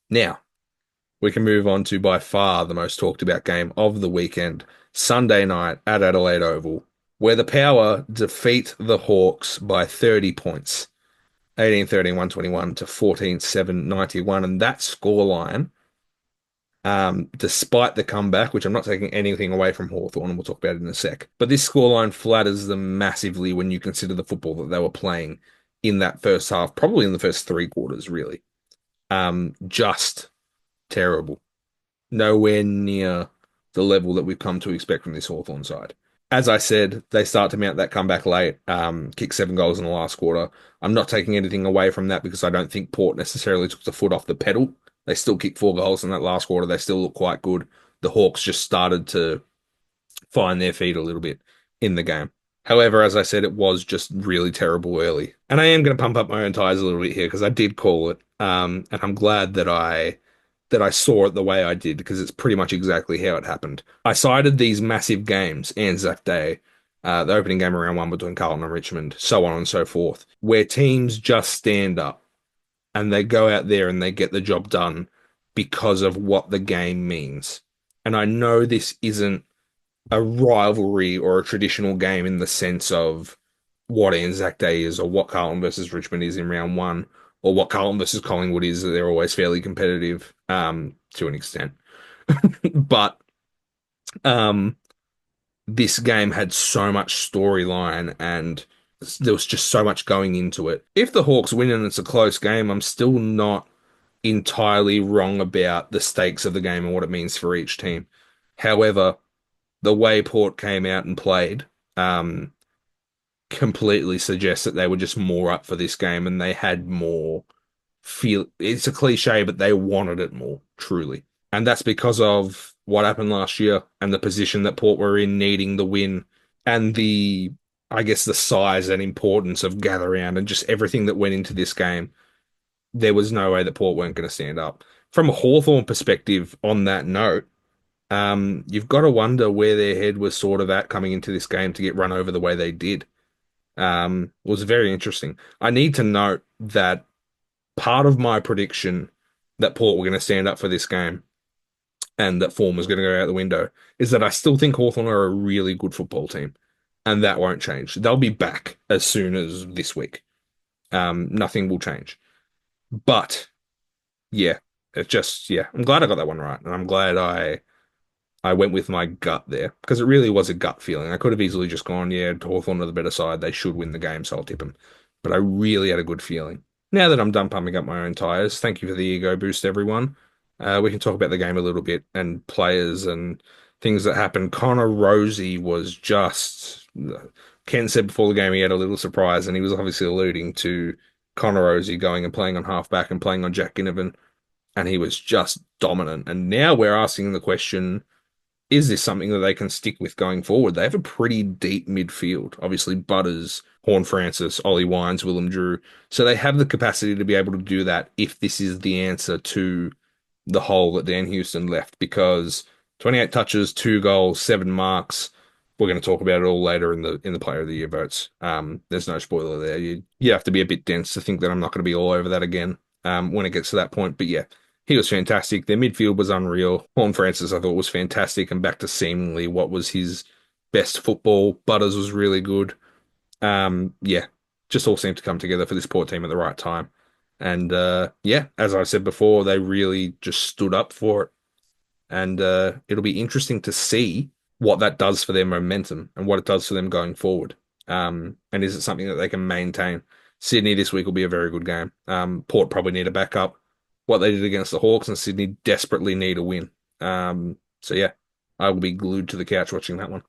Now, we can move on to by far the most talked about game of the weekend, Sunday night at Adelaide Oval, where the Power defeat the Hawks by 30 points, 18-13, 121 to 14-7, 91. And that scoreline, despite the comeback, which I'm not taking anything away from Hawthorn, and we'll talk about it in a sec, but this scoreline flatters them massively when you consider the football that they were playing in that first half, probably in the first three quarters, really. Just terrible. Nowhere near the level that we've come to expect from this Hawthorn side. As I said, they start to mount that comeback late, kick 7 goals in the last quarter. I'm not taking anything away from that because I don't think Port necessarily took the foot off the pedal. They still kicked 4 goals in that last quarter. They still look quite good. The Hawks just started to find their feet a little bit in the game. However, as I said, it was just really terrible early. And I am going to pump up my own tires a little bit here because I did call it. And I'm glad that I saw it the way I did because it's pretty much exactly how it happened. I cited these massive games, Anzac Day, the opening game of round one between Carlton and Richmond, so on and so forth, where teams just stand up and they go out there and they get the job done because of what the game means. And I know this isn't a rivalry or a traditional game in the sense of what Anzac Day is or what Carlton versus Richmond is in round one or what Carlton versus Collingwood is. They're always fairly competitive to an extent. But um, this game had so much storyline and there was just so much going into it. If the Hawks win and it's a close game, I'm still not entirely wrong about the stakes of the game and what it means for each team. However, the way Port came out and played um, completely suggests that they were just more up for this game and they had more feel. It's a cliche, but they wanted it more, truly. And that's because of what happened last year and the position that Port were in, needing the win and I guess, the size and importance of gather round and just everything that went into this game. There was no way that Port weren't going to stand up. From a Hawthorn perspective, on that note, you've got to wonder where their head was sort of at coming into this game to get run over the way they did. Was very interesting. I need to note that part of my prediction that Port were going to stand up for this game and that form was going to go out the window is that I still think Hawthorn are a really good football team, and that won't change. They'll be back as soon as this week. Nothing will change. But yeah, I'm glad I got that one right, and I'm glad I went with my gut there because it really was a gut feeling. I could have easily just gone, yeah, Hawthorn are the better side. They should win the game, so I'll tip them. But I really had a good feeling. Now that I'm done pumping up my own tires, thank you for the ego boost, everyone. We can talk about the game a little bit and players and things that happened. Connor Rosie was just. Ken said before the game he had a little surprise, and he was obviously alluding to Connor Rosie going and playing on halfback and playing on Jack Ginnivan, and he was just dominant. And now we're asking the question, is this something that they can stick with going forward? They have a pretty deep midfield. Obviously, Butters, Horne-Francis, Ollie Wines, Willem Drew. So they have the capacity to be able to do that if this is the answer to the hole that Dan Houston left. Because 28 touches, 2 goals, 7 marks. We're going to talk about it all later in the Player of the Year votes. There's no spoiler there. You have to be a bit dense to think that I'm not going to be all over that again when it gets to that point. But yeah, he was fantastic. Their midfield was unreal. Horne-Francis, I thought, was fantastic and back to seemingly what was his best football. Butters was really good. Yeah, just all seemed to come together for this Port team at the right time. And yeah, as I said before, they really just stood up for it. And it'll be interesting to see what that does for their momentum and what it does for them going forward. And is it something that they can maintain? Sydney this week will be a very good game. Port probably need a backup. What they did against the Hawks and Sydney desperately need a win. So yeah, I will be glued to the couch watching that one.